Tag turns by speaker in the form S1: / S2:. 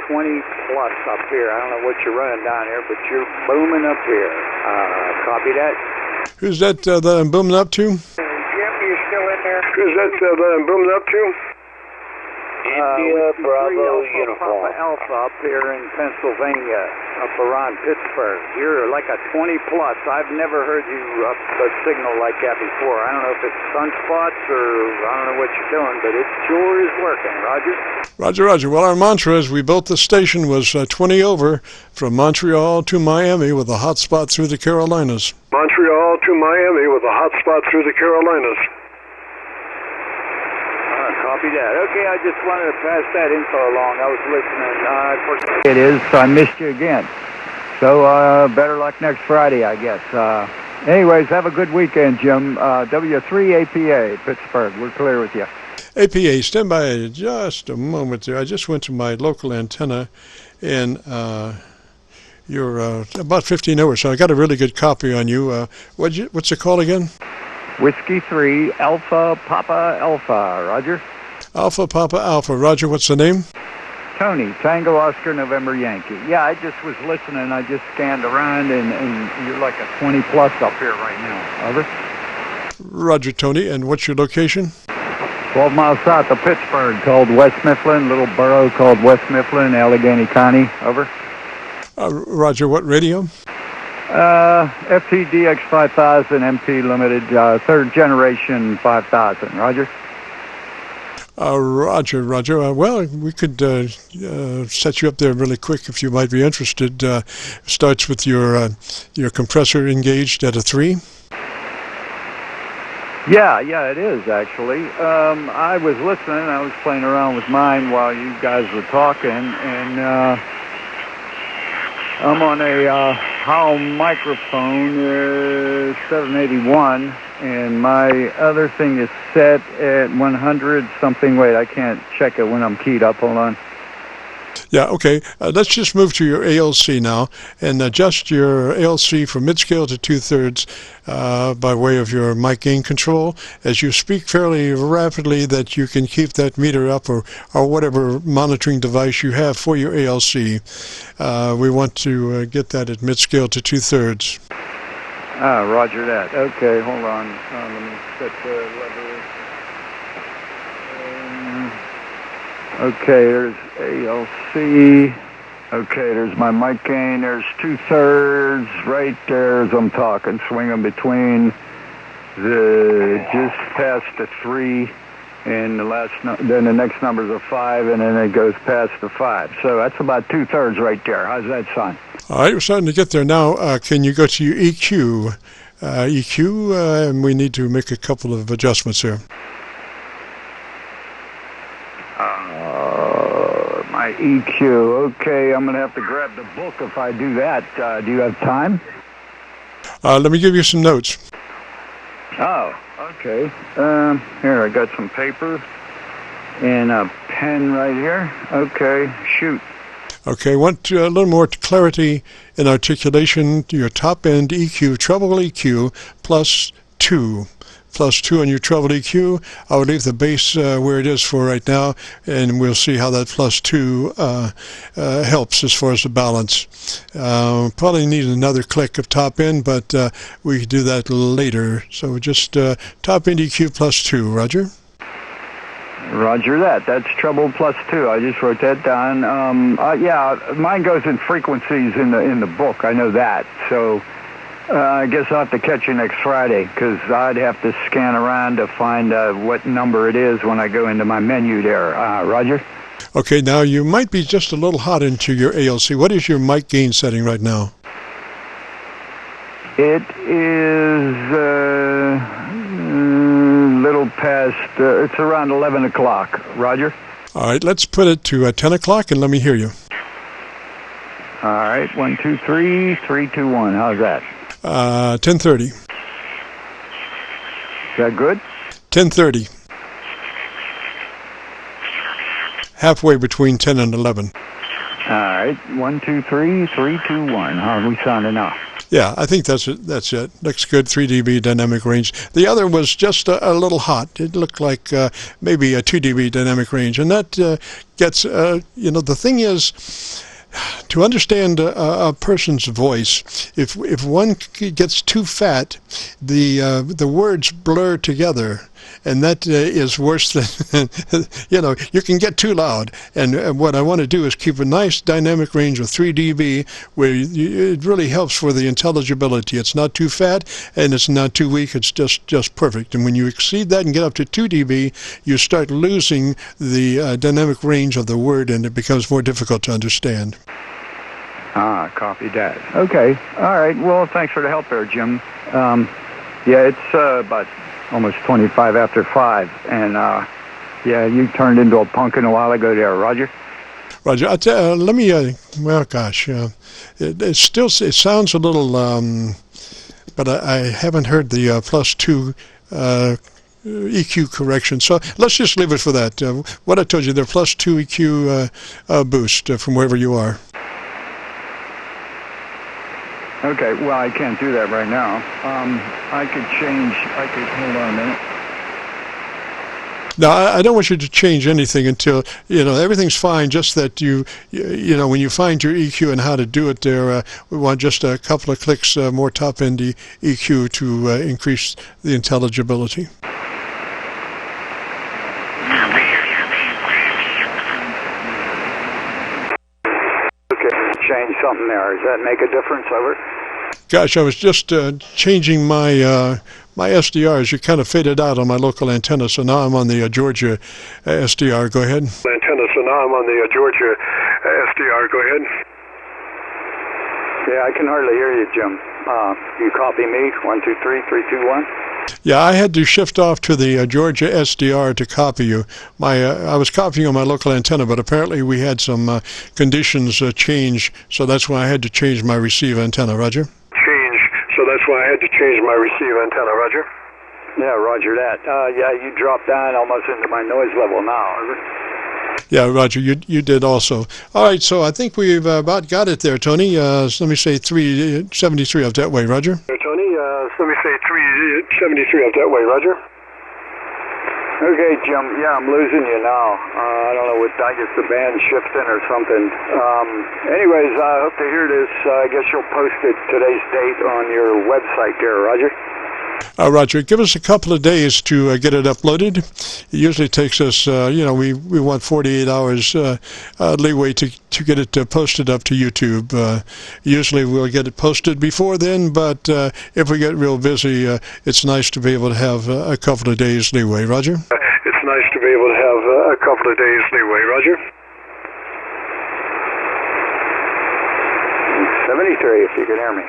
S1: 20 plus up here. I don't know what you're running down here, but you're booming up here. Copy that.
S2: Who's that that I'm booming up to?
S1: Jim, you still in there?
S3: Who's that that I'm booming up to?
S1: India Bravo Uniform. Papa Alpha up here in Pennsylvania, up around Pittsburgh. You're like a 20 plus. I've never heard you up a signal like that before. I don't know if it's sunspots or I don't know what you're doing, but it sure is working. Roger?
S2: Roger, roger. Well, our mantra as we built the station was 20 over from Montreal to Miami with a hot spot through the Carolinas.
S3: Montreal to Miami with a hot spot through the Carolinas.
S1: Copy that. Okay, I just wanted to pass that info along. I was listening.
S4: It is, so I missed you again. So better luck next Friday, I guess. Anyways, have a good weekend, Jim. W3APA, Pittsburgh. We're clear with you.
S2: APA, stand by just a moment there. I just went to my local antenna, and you're about 15 over, so I got a really good copy on you. What's the call again?
S4: Whiskey 3, Alpha Papa Alpha. Roger?
S2: Alpha Papa Alpha. Roger, what's the name?
S4: Tony, Tango Oscar November Yankee. Yeah, I just was listening. I just scanned around, and you're like a 20 plus up here right now. Over?
S2: Roger, Tony. And what's your location?
S4: 12 miles south of Pittsburgh, called West Mifflin, little borough called West Mifflin, Allegheny County. Over?
S2: Roger, what radio?
S4: FTDX-5OOO, MT Limited, third generation 5000. Roger?
S2: Roger, roger. Well, we could set you up there really quick if you might be interested. Starts with your compressor engaged at a 3.
S4: Yeah, it is actually. I was listening. I was playing around with mine while you guys were talking, and I'm on a Howell microphone 781, and my other thing is set at 100 something. Wait, I can't check it when I'm keyed up. Hold on.
S2: Yeah, okay. Let's just move to your ALC now and adjust your ALC from mid-scale to 2/3 by way of your mic gain control. As you speak fairly rapidly, that you can keep that meter up or whatever monitoring device you have for your ALC. We want to get that at mid-scale to 2/3.
S4: Roger that. Okay, hold on. Let me set the lever. Okay, there's ALC. Okay, there's my mic gain. There's 2/3 right there as I'm talking. Swinging between just past the 3 and then the next number's a 5, and then it goes past the 5. So that's about 2/3 right there. How's that sound?
S2: All right, we're starting to get there now. Can you go to your EQ? And we need to make a couple of adjustments here.
S4: My EQ. Okay, I'm going to have to grab the book if I do that. Do you have time?
S2: Let me give you some notes.
S4: Oh, okay. Here, I got some paper and a pen right here. Okay, shoot.
S2: Okay, want a little more clarity in articulation. Your top end EQ, treble EQ, plus 2. Plus 2 on your treble EQ. I would leave the bass where it is for right now, and we'll see how that plus 2 helps as far as the balance. Probably need another click of top end, but we can do that later. So just top end EQ plus 2. Roger?
S4: Roger that. That's treble plus 2. I just wrote that down. Yeah, mine goes in frequencies in the book. I know that. So I guess I'll have to catch you next Friday, because I'd have to scan around to find what number it is when I go into my menu there. Roger?
S2: Okay, now you might be just a little hot into your ALC. What is your mic gain setting right now?
S4: It is little past, it's around 11 o'clock. Roger?
S2: All right, let's put it to 10 o'clock and let me hear you.
S4: All right, 1, 2, 3, 3, 2, 1. How's that?
S2: 10:30.
S4: Is that good?
S2: 10:30. Halfway between 10 and 11.
S4: All right, 1, 2, 3, 3, 2, 1. How are we sounding now?
S2: Yeah, I think that's it. That's it. Looks good. 3 dB dynamic range. The other was just a little hot. It looked like maybe a 2 dB dynamic range, and that gets. The thing is, to understand a person's voice, if one gets too fat, the words blur together. And that is worse than, you can get too loud. And what I want to do is keep a nice dynamic range of 3 dB where it really helps for the intelligibility. It's not too fat and it's not too weak. It's just perfect. And when you exceed that and get up to 2 dB, you start losing the dynamic range of the word and it becomes more difficult to understand.
S4: Copy that. Okay. All right. Well, thanks for the help there, Jim. It's about almost 25 after 5, and you turned into a pumpkin a while ago there, Roger.
S2: Roger, let me. It sounds a little, but I haven't heard the +2 EQ correction. So let's just leave it for that. What I told you, they're +2 EQ boost from wherever you are.
S4: Okay, well, I can't do that right now. Hold on a minute.
S2: No, I don't want you to change anything until, everything's fine, just that when you find your EQ and how to do it there, we want just a couple of clicks more top-end EQ to increase the intelligibility.
S1: Change something there. Does that make a difference, Albert?
S2: Gosh, I was just changing my my SDRs. You kind of faded out on my local antenna, so now I'm on the Georgia SDR. Go ahead.
S3: Antenna, so now I'm on the Georgia SDR. Go ahead.
S1: Yeah, I can hardly hear you, Jim. You copy me? 1, 2, 3, 3, 2, 1.
S2: Yeah, I had to shift off to the Georgia SDR to copy you. I was copying on my local antenna, but apparently we had some conditions change, so that's why I had to change my receive antenna. Roger?
S3: So that's why I had to change my receive antenna. Roger?
S1: Yeah, roger that. You dropped down almost into my noise level now.
S2: Yeah, Roger, you did also. All right, so I think we've about got it there, Tony. Let me say 373 up that way, Roger.
S3: Tony, let me say 373 up that way, Roger.
S1: Okay, Jim. Yeah, I'm losing you now. I don't know I guess the band's shifting or something. Anyways, I hope to hear this. I guess you'll post today's date on your website there, Roger.
S2: Roger, give us a couple of days to get it uploaded. It usually takes us, we want 48 hours leeway to get it posted up to YouTube. Usually we'll get it posted before then, but if we get real busy, it's nice to be able to have a couple of days leeway. Roger?
S3: It's nice to be able to have a couple of days leeway. Roger?
S1: 73, if you can hear me.